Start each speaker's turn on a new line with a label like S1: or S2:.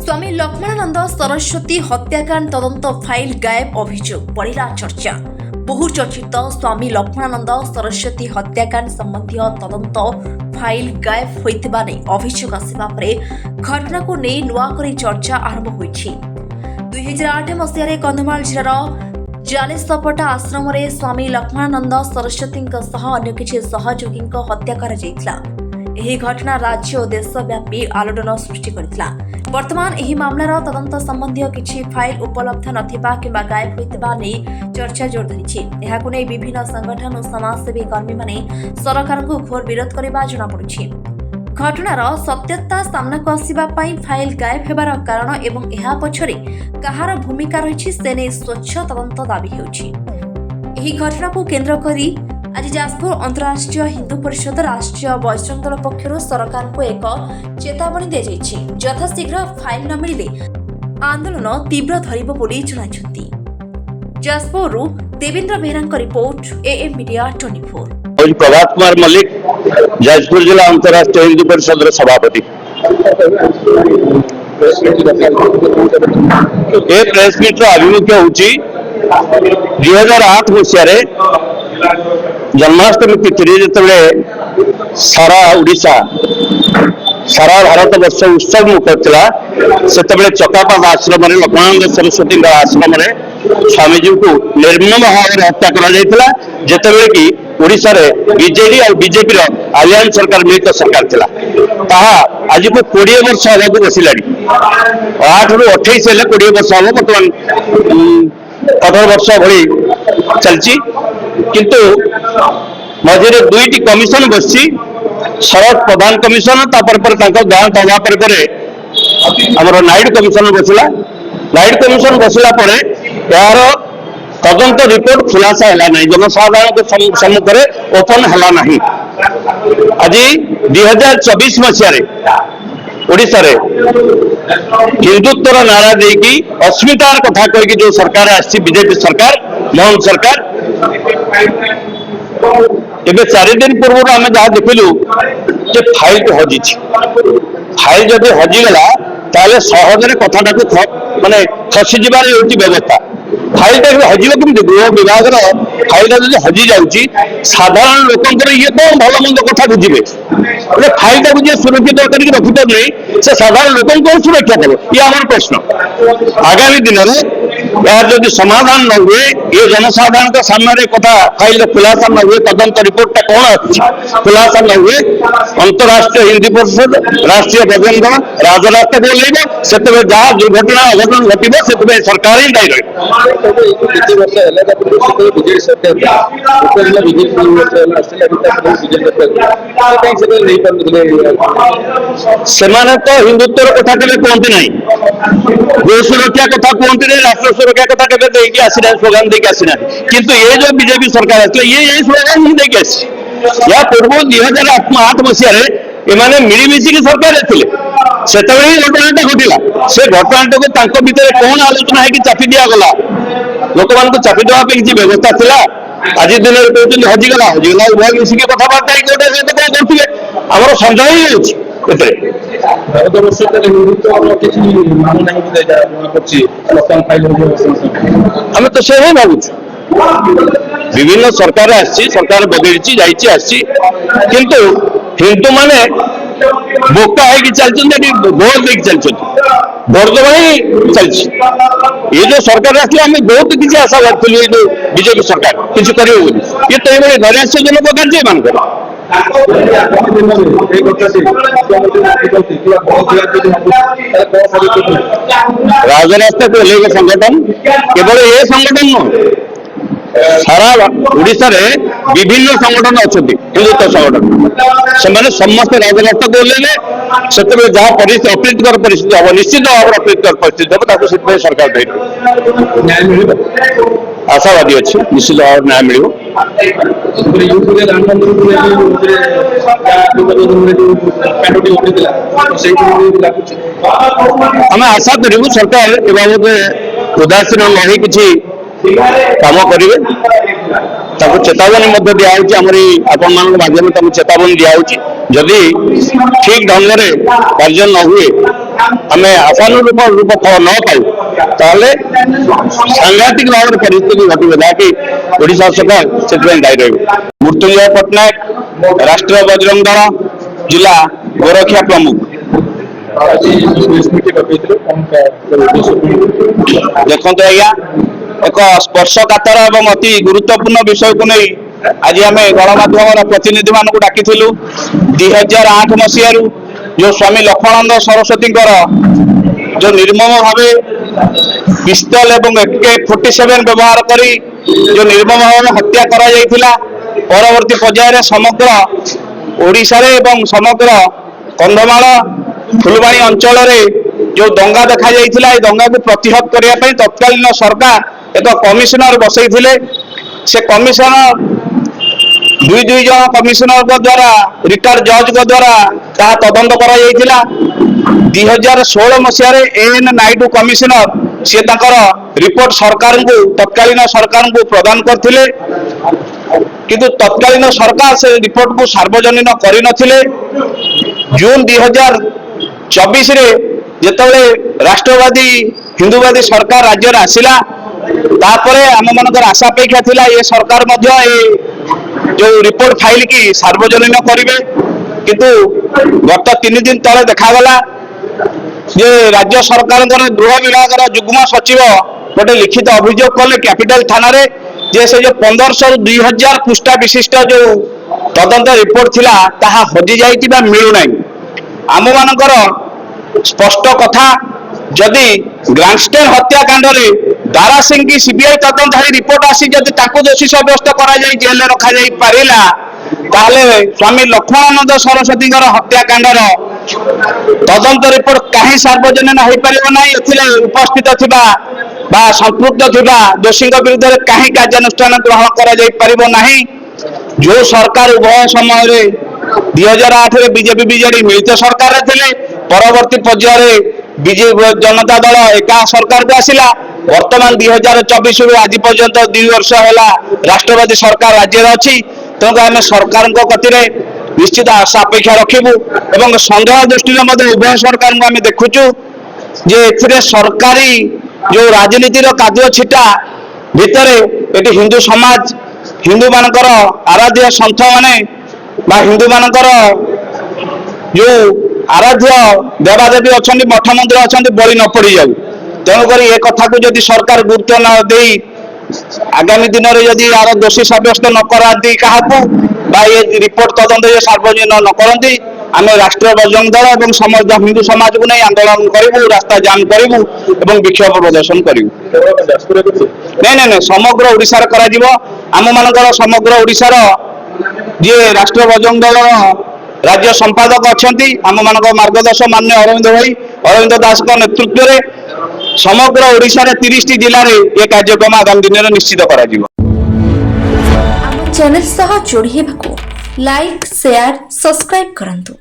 S1: स्वामी लक्ष्मणानंद सरस्वती हत्याकांड तदंत फाइल गायब अभियोग बढ़ला चर्चा। बहुचर्चित स्वामी लक्ष्मणानंद सरस्वती हत्याकांड संबंधी तदंत फाइल गायब होइतिबा नै अभियोग आसिबा परे घटना को नै नुआकरी चर्चा आरंभ होइछि। 2008 मसिहारे कंधमाल जिल्लार जालेसपटा आश्रम रे स्वामी लक्ष्मणानंद सरस्वती अन्य किछि सहयोगी हत्या करा जायतिला। एही घटना राज्य और देशव्यापी आलोड़न सृष्टि करथिला। वर्तमान एही मामलार तदंत संबंधी किछि फाइल उपलब्ध नथिबा किंबा गायब होइतिबा नै चर्चा जोर धरिछि। एहाकु नै विभिन्न संगठन और समाजसेवी कर्मी माने सरकार को घोर विरोध करबा जणा पड़ुछि। घटनार सत्यता सामना को आसिबा पई फाइल गायब हेबार कारण एवं एहा पछरे कहार भूमिका रहिछि से नै स्वच्छ तदंत दाबी हेउछि। एही घटना को केंद्र करी आज जाजपुर अंतरराष्ट्रीय हिंदू परिषद राष्ट्रीय बजरंग दल पक्षर सरकार को एक चेतावनी दी जाइछि। यथाशीघ्र फाइल न मिलिले आंदोलन तीव्र धरिब बोली जणाइछन्ति। Jajpur Devendra Behera report AM media 24।
S2: Prabhat Kumar Mallick Jajpur जिला अंतरराष्ट्रीय हिंदू परिषद सभापति। प्रेस मीट आभिमुख्य होची 2008 मसीह जन्माष्टमी तिथि जिते सारा ओडिशा सारा भारत वर्ष उत्सव मुखर था से चकापाद आश्रम लक्ष्मणानंद सरस्वती आश्रम स्वामीजी को निर्मम भाव हत्या करते कि ओडिशा रे बीजेडी और बीजेपी आलियान्स सरकार मिलित सरकार था। आज को 20 वर्ष हवा बसला 8 रु 28 हेल्ले 20 वर्ष हम बर्तमान 18 वर्ष भली चलती किंतु मझे दुईटी कमिशन बस शरद प्रधान कमिशन गाँ दवा पर नाइड कमिशन बसला। नाइड कमिशन बसला यार तदंत रिपोर्ट खुलासा है ना जनसाधारण के सम्मुख में ओपन है ना। आज 2024 मसीह ओडिशा रे हिंदुत्वर नारा देकी अस्मितार कथा कही जो सरकार आसी बीजेपी सरकार मोहन सरकार एबे 4 दिन पूर्व आम जहाँ देखिलु जे फाइल तो हजी फाइल जब हजिगला ताले सहजरे कथाटा को माने खसी जबार व्यवस्था फाइल हजिब कमी गृह विभाग फाइल हजि जाऊँगी साधारण लोकंर ये कौन भल मंद कथा बुझे फाइल टाक जी सुरक्षित करके रखिपारे से साधारण लोक कौन सुरक्षा देव ये आम प्रश्न। आगामी दिन में यार जब समाधान न हुए ये जनसाधारण सामने कथा फाइल खुलासा न हुए तदंत रिपोर्टा कौन आ खुलासा न हुए अंतरराष्ट्रीय हिंदी परिषद राष्ट्रीय बजरंग दल राजरास्ता को ओह्लैब से जहाँ दुर्घटना अघटन घटो से सरकार ही दायी सेमाने तो हिंदुत्व कथा केबे कहते ना गो सुरक्षा कथा कहते नहीं राष्ट्र सुरक्षा कथा केबे आसीना स्लोगान देके आसीना किंतु ये जो बीजेपी सरकार आसला ये स्लोगान ही देके आसी या पूर्व 2008 मसीह एमाने मिलीमिशिकी सरकार थे से घटनाटा घटला से घटनाटा को भितर कौन आलोचना है कि चापी दिगला लोक मान चापी देवाई किसी व्यवस्था था। आज दिन में कहते हजिगला हजिगला उभय मिसिक कथबार्ता कौन करते आम सन्देह ही
S3: भारत वर्ष
S2: आम तो से ही भावुँ विभिन्न सरकार सरकार बदली जाइए किंतु हिंदू माने बोका है चलते भोट देख चलते भोट दबा ही चलती ये जो सरकार आसला आम बहुत किसी आशा करते ये जो बीजेपी सरकार किसी कर ये तो ये नैराश्यजनक कार्य मान राजरास्ता को ओह्लैब संगठन केवल ये संगठन नुह सारा ओडिशा रे विभिन्न संगठन अच्छा हिंदुत्व संगठन से समस्त राजरास्ता को ओह्लैले से जहाँ अप्रीतिकर परिस्थिति हम निश्चित भाव अप्रीतिकर परिस्थिति हम से सरकार दायित्व आशावादी अच्छे निश्चित भाव न्याय मिल आम आशा करूँ सरकार ए बाबद उदासीन नहीं किसी काम करेंगे चेतावनी दिखाई आपण माध्यम चेतावनी दिखाई जदि ठीक ढंग से कार्य न हुए ଆମେ ଆଶାନୁରୂପ ରୂପ ଫଳ ନ ପାଉ ତାହେଲେ ସାଂଘାତିକ ଭାବରେ ପରିସ୍ଥିତି ଘଟିବ ଯାହାକି ଓଡ଼ିଶା ସରକାର ସେଥିପାଇଁ ଦାୟୀ ରହିବ। ମୃତ୍ୟୁଞ୍ଜୟ ପଟ୍ଟନାୟକ, ରାଷ୍ଟ୍ରୀୟ ବଜରଙ୍ଗ ଦଳ, ଜିଲ୍ଲା ଗୋରକ୍ଷା ପ୍ରମୁଖ। ଦେଖନ୍ତୁ ଆଜ୍ଞା, ଏକ ସ୍ପର୍ଶକାତର ଏବଂ ଅତି ଗୁରୁତ୍ୱପୂର୍ଣ୍ଣ ବିଷୟକୁ ନେଇ ଆଜି ଆମେ ଗଣମାଧ୍ୟମର ପ୍ରତିନିଧି ମାନଙ୍କୁ ଡାକିଥିଲୁ। 2008 ମସିହାରୁ ଯୋଉ ସ୍ୱାମୀ ଲକ୍ଷ୍ମଣାନନ୍ଦ ସରସ୍ୱତୀଙ୍କର ଯୋଉ ନିର୍ମମ ଭାବେ ପିସ୍ତଲ ଏବଂ AK-47 ବ୍ୟବହାର କରି ଯୋଉ ନିର୍ମମ ଭାବେ ହତ୍ୟା କରାଯାଇଥିଲା, ପରବର୍ତ୍ତୀ ପର୍ଯ୍ୟାୟରେ ସମଗ୍ର ଓଡ଼ିଶାରେ ଏବଂ ସମଗ୍ର କନ୍ଧମାଳ ଫୁଲବାଣୀ ଅଞ୍ଚଳରେ ଯୋଉ ଦଙ୍ଗା ଦେଖାଯାଇଥିଲା, এই ଦଙ୍ଗାକୁ ପ୍ରତିହତ କରିବା ପାଇଁ ତତ୍କାଳୀନ ସରକାର ଏକ କମିଶନର ବସେଇଥିଲେ। ସେ କମିଶନର ଦୁଇ ଜଣ କମିଶନରଙ୍କ ଦ୍ୱାରା ରିଟାୟାର୍ଡ ଜଜଙ୍କ ଦ୍ୱାରା ତାହା ତଦନ୍ତ କରାଯାଇଥିଲା। 2016 ମସିହାରେ AN ନାଇଡୁ କମିଶନର ସେ ତାଙ୍କର ରିପୋର୍ଟ ସରକାରଙ୍କୁ ତତ୍କାଳୀନ ସରକାରଙ୍କୁ ପ୍ରଦାନ କରିଥିଲେ, କିନ୍ତୁ ତତ୍କାଳୀନ ସରକାର ସେ ରିପୋର୍ଟକୁ ସାର୍ବଜନୀନ କରିନଥିଲେ। ଜୁନ 2024ରେ ଯେତେବେଳେ ରାଷ୍ଟ୍ରବାଦୀ ହିନ୍ଦୁବାଦୀ ସରକାର ରାଜ୍ୟରେ ଆସିଲା, ତାପରେ ଆମମାନଙ୍କର ଆଶା ଅପେକ୍ଷା ଥିଲା ଏ ସରକାର ମଧ୍ୟ ଏ ଯୋଉ ରିପୋର୍ଟ ଫାଇଲ କି ସାର୍ବଜନୀନ କରିବେ, କିନ୍ତୁ ଗତ 3 ଦିନ ତଳେ ଦେଖାଗଲା ଯେ ରାଜ୍ୟ ସରକାରଙ୍କର ଗୃହ ବିଭାଗର ଯୁଗ୍ମ ସଚିବ ଗୋଟେ ଲିଖିତ ଅଭିଯୋଗ କଲେ କ୍ୟାପିଟାଲ ଥାନାରେ ଯେ ସେ ଯୋଉ 1500 ରୁ 2000 ପୃଷ୍ଠା ବିଶିଷ୍ଟ ଯୋଉ ତଦନ୍ତ ରିପୋର୍ଟ ଥିଲା ତାହା ହଜିଯାଇଛି ବା ମିଳୁନାହିଁ। ଆମମାନଙ୍କର ସ୍ପଷ୍ଟ କଥା, ଯଦି ଗ୍ରାଣ୍ଡଷ୍ଟେନ୍ ହତ୍ୟାକାଣ୍ଡରେ ଦାରା ସିଂ କି ସିବିଆଇ ତଦନ୍ତକାରୀ ରିପୋର୍ଟ ଆସି ଯଦି ତାକୁ ଦୋଷୀ ସାବ୍ୟସ୍ତ କରାଯାଇ ଜେଲରେ ରଖାଯାଇ ପାରିଲା, ତାହେଲେ ସ୍ୱାମୀ ଲକ୍ଷ୍ମଣାନନ୍ଦ ସରସ୍ୱତୀଙ୍କର ହତ୍ୟାକାଣ୍ଡର ତଦନ୍ତ ରିପୋର୍ଟ କାହିଁ ସାର୍ବଜନୀନ ହୋଇପାରିବ ନାହିଁ? ଏଥିରେ ଉପସ୍ଥିତ ଥିବା ବା ସମ୍ପୃକ୍ତ ଥିବା ଦୋଷୀଙ୍କ ବିରୁଦ୍ଧରେ କାହିଁ କାର୍ଯ୍ୟାନୁଷ୍ଠାନ ଗ୍ରହଣ କରାଯାଇ ପାରିବ ନାହିଁ? ଯୋଉ ସରକାର ଉଭୟ ସମୟରେ 2008ରେ ବିଜେପି ବିଜେଡି ମିଳିତ ସରକାରରେ ଥିଲେ, ପରବର୍ତ୍ତୀ ପର୍ଯ୍ୟାୟରେ ବିଜୁ ଜନତା ଦଳ ଏକା ସରକାରକୁ ଆସିଲା, ବର୍ତ୍ତମାନ 2024ରୁ ଆଜି ପର୍ଯ୍ୟନ୍ତ 2 ବର୍ଷ ହେଲା ରାଷ୍ଟ୍ରବାଦୀ ସରକାର ରାଜ୍ୟରେ ଅଛି। ତେଣୁ ଆମେ ସରକାରଙ୍କ କତିରେ ନିଶ୍ଚିତ ଆଶା ଅପେକ୍ଷା ରଖିବୁ ଏବଂ ସନ୍ଦେହ ଦୃଷ୍ଟିରେ ମଧ୍ୟ ଉଭୟ ସରକାରଙ୍କୁ ଆମେ ଦେଖୁଛୁ ଯେ ଏଥିରେ ସରକାରୀ ଯୋଉ ରାଜନୀତିର କାଦୁଅ ଛିଟା ଭିତରେ ଏଠି ହିନ୍ଦୁ ସମାଜ, ହିନ୍ଦୁମାନଙ୍କର ଆରାଧ୍ୟ ସନ୍ଥ ମାନେ ବା ହିନ୍ଦୁମାନଙ୍କର ଯୋଉ ଆରାଧ୍ୟ ଦେବାଦେବୀ ଅଛନ୍ତି, ମଠ ମନ୍ଦିର ଅଛନ୍ତି, ବଳି ନ ପଡ଼ିଯାଉ। ତେଣୁକରି ଏ କଥାକୁ ଯଦି ସରକାର ଗୁରୁତ୍ୱ ନ ଦେଇ ଆଗାମୀ ଦିନରେ ଯଦି ଆର ଦୋଷୀ ସାବ୍ୟସ୍ତ ନ କରାନ୍ତି କାହାକୁ ବା ଏ ରିପୋର୍ଟ ତଦନ୍ତ ସାର୍ବଜନୀନ ନ କରନ୍ତି, ଆମେ ରାଷ୍ଟ୍ରୀୟ ବଜରଙ୍ଗ ଦଳ ଏବଂ ସମସ୍ତ ହିନ୍ଦୁ ସମାଜକୁ ନେଇ ଆନ୍ଦୋଳନ କରିବୁ, ରାସ୍ତା ଜାମ୍ କରିବୁ ଏବଂ ବିକ୍ଷୋଭ ପ୍ରଦର୍ଶନ କରିବୁ। ନାଇଁ, ସମଗ୍ର ଓଡ଼ିଶାରେ କରାଯିବ। ଆମମାନଙ୍କର ସମଗ୍ର ଓଡ଼ିଶାର ଯିଏ ରାଷ୍ଟ୍ରୀୟ ବଜରଙ୍ଗ ଦଳର ରାଜ୍ୟ ସମ୍ପାଦକ ଅଛନ୍ତି, ଆମମାନଙ୍କ ମାର୍ଗଦର୍ଶକ ମାନ୍ୟ ଅରବିନ୍ଦ ଦାସଙ୍କ ନେତୃତ୍ୱରେ ସମଗ୍ର ଓଡ଼ିଶାରେ 30ଟି ଜିଲ୍ଲାରେ ଏ କାର୍ଯ୍ୟକ୍ରମ ଆଗାମୀ ଦିନରେ ନିଶ୍ଚିତ କରାଯିବ।
S1: ଆମ ଚ୍ୟାନେଲ ସହ ଯୋଡ଼ି ହେବାକୁ ଲାଇକ୍, ସେୟାର, ସବସ୍କ୍ରାଇବ୍ କରନ୍ତୁ।